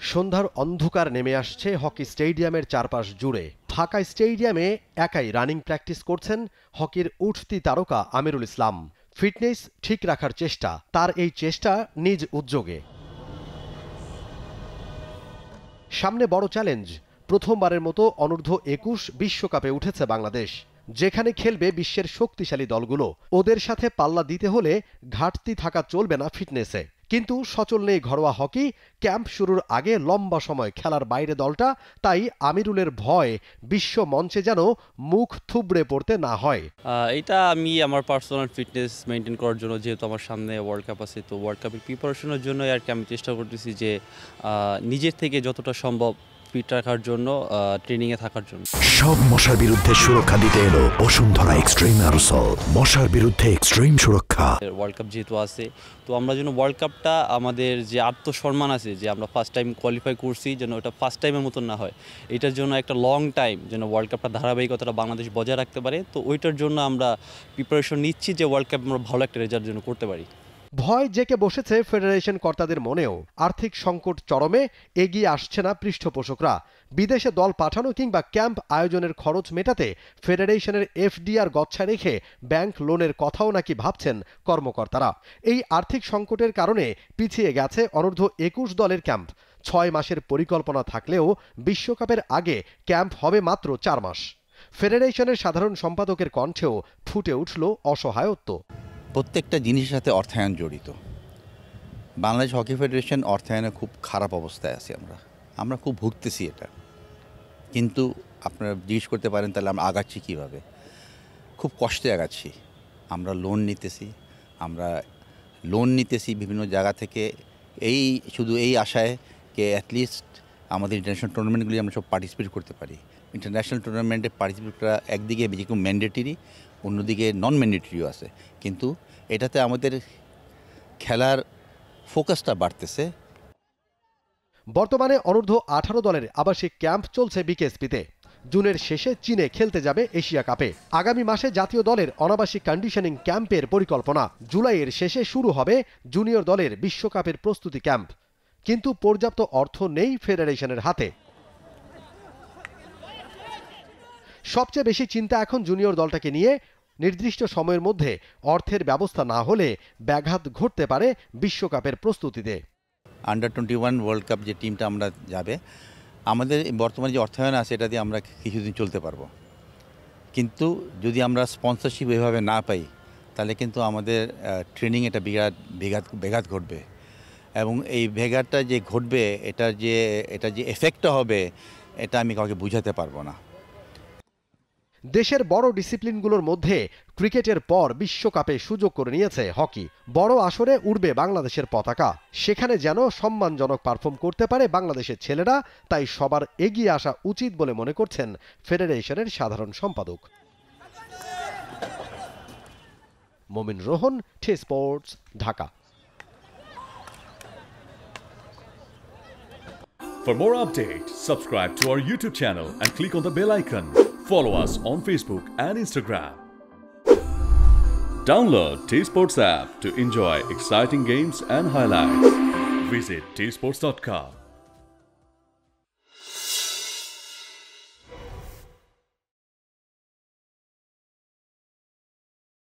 সন্ধ্যার অন্ধকার নেমে আসছে হকি স্টেডিয়ামের চারপাশ জুড়ে। ঢাকা স্টেডিয়ামে একাই রানিং প্র্যাকটিস করছেন হকির উঠতি তারকা আমিরুল ইসলাম। ফিটনেস ঠিক রাখার চেষ্টা, তার এই চেষ্টা নিজ উদ্যোগে। সামনে বড় চ্যালেঞ্জ, প্রথমবারের মতো অনূর্ধ্ব-21 বিশ্বকাপে উঠেছে বাংলাদেশ, যেখানে খেলবে বিশ্বের শক্তিশালী দলগুলো। ওদের সাথে পাল্লা দিতে হলে ঘাটতি থাকা চলবে না ফিটনেসে। কিন্তু সচল নেই ঘরোয়া হকি। ক্যাম্প শুরুর আগে লম্বা সময় খেলার বাইরে দলটা, তাই আমিরুলের ভয় বিশ্ব মঞ্চে যেন মুখ থুবড়ে পড়তে না হয়। এটা আমি আমার পার্সোনাল ফিটনেস মেনটেন করার জন্য, যেহেতু আমার সামনে ওয়ার্ল্ড কাপ আছে, তো ওয়ার্ল্ড কাপের প্রিপারেশনের জন্য আর কি আমি চেষ্টা করতেছি যে নিজের থেকে যতটা সম্ভব ফিট রাখার জন্য, ট্রেনিংয়ে থাকার জন্য। সব মশার বিরুদ্ধে সুরক্ষা দিতে এলো বসুন্ধরা এক্সট্রিম অ্যারোসল, মশার বিরুদ্ধে এক্সট্রিম সুরক্ষা। ওয়ার্ল্ড কাপ যেহেতু আছে, তো আমরা যেন ওয়ার্ল্ড কাপটা আমাদের যে আত্মসম্মান আছে, যে আমরা ফার্স্ট টাইম কোয়ালিফাই করছি, যেন ওটা ফার্স্ট টাইমের মতন না হয়। এটার জন্য একটা লং টাইম যেন ওয়ার্ল্ড কাপটা ধারাবাহিকতাটা বাংলাদেশ বজায় রাখতে পারে, তো ওইটার জন্য আমরা প্রিপারেশন নিচ্ছি যে ওয়ার্ল্ড কাপ আমরা ভালো একটা রেজাল্ট যেন করতে পারি। ভয় জেঁকে বসেছে ফেডারেশন কর্তাদের মনেও। আর্থিক সংকট চরমে, এগিয়ে আসছে না পৃষ্ঠপোষকরা। বিদেশে দল পাঠানো কিংবা ক্যাম্প আয়োজনের খরচ মেটাতে ফেডারেশনের এফডিআর গচ্ছা রেখে ব্যাংক লোনের কথাও নাকি ভাবছেন কর্মকর্তারা। এই আর্থিক সংকটের কারণে পিছিয়ে গেছে অনূর্ধ্ব-21 দলের ক্যাম্প। 6 মাসের পরিকল্পনা থাকলেও বিশ্বকাপের আগে ক্যাম্প হবে মাত্র 4 মাস। ফেডারেশনের সাধারণ সম্পাদকের কণ্ঠেও ফুটে উঠল অসহায়ত্ব। প্রত্যেকটা জিনিসের সাথে অর্থায়ন জড়িত। বাংলাদেশ হকি ফেডারেশন অর্থায়নে খুব খারাপ অবস্থায় আছি আমরা খুব ভুগতেছি এটা। কিন্তু আপনারা জিজ্ঞেস করতে পারেন তাহলে আমরা আগাচ্ছি কীভাবে? খুব কষ্টে আগাচ্ছি। আমরা লোন নিতেছি বিভিন্ন জায়গা থেকে, শুধু এই আশায় কে অ্যাটলিস্ট আমাদের ইন্টারন্যাশনাল টুর্নামেন্টগুলি আমরা সব পার্টিসিপেট করতে পারি। ইন্টারন্যাশনাল টুর্নামেন্টে পার্টিসিপেট করা একদিকে যেরকম ম্যান্ডেটরি, অন্যদিকে নন ম্যান্ডেটরিও আছে, কিন্তু এটাতে আমাদের খেলার ফোকাসটা বাড়তেছে। বর্তমানে অনূর্ধ্ব-18 দলের আবাসিক ক্যাম্প চলছে বিকেএসপিতে। জুনের শেষে চীনে খেলতে যাবে এশিয়া কাপে। আগামী মাসে জাতীয় দলের অনাবাসিক কন্ডিশনিং ক্যাম্পের পরিকল্পনা। জুলাইয়ের শেষে শুরু হবে জুনিয়র দলের বিশ্বকাপের প্রস্তুতি ক্যাম্প। কিন্তু পর্যাপ্ত অর্থ নেই ফেডারেশনের হাতে। সবচেয়ে বেশি চিন্তা এখন জুনিয়র দলটাকে নিয়ে। নির্দিষ্ট সময়ের মধ্যে অর্থের ব্যবস্থা না হলে ব্যাঘাত ঘটতে পারে বিশ্বকাপের প্রস্তুতিতে। আন্ডার 21 ওয়ার্ল্ড কাপ যে টিমটা আমরা যাবে, আমাদের বর্তমানে যে অর্থায়ন আছে এটা দিয়ে আমরা কিছুদিন চলতে পারবো। কিন্তু যদি আমরা স্পন্সরশিপ এভাবে না পাই, তাহলে কিন্তু আমাদের ট্রেনিং এটা ব্যাঘাত ঘটবে। এবং এই ব্যাঘাতটা যে ঘটবে, এটা যে এফেক্টটা হবে, এটা আমি কাউকে বুঝাতে পারবো না। দেশের বড় ডিসিপ্লিনগুলোর মধ্যে ক্রিকেটের পর বিশ্বকাপে সুযোগ করে নিয়েছে হকি। বড় আসরে উড়বে বাংলাদেশের পতাকা। সেখানে যেন সম্মানজনক পারফর্ম করতে পারে বাংলাদেশের ছেলেরা, তাই সবার এগিয়ে আসা উচিত বলে মনে করছেন ফেডারেশনের সাধারণ সম্পাদক Momin Rohan. T Sports, Dhaka. For more updates, subscribe to our YouTube channel and click on the bell icon. Follow us on Facebook and Instagram. Download T-Sports app to enjoy exciting games and highlights. Visit tsports.com.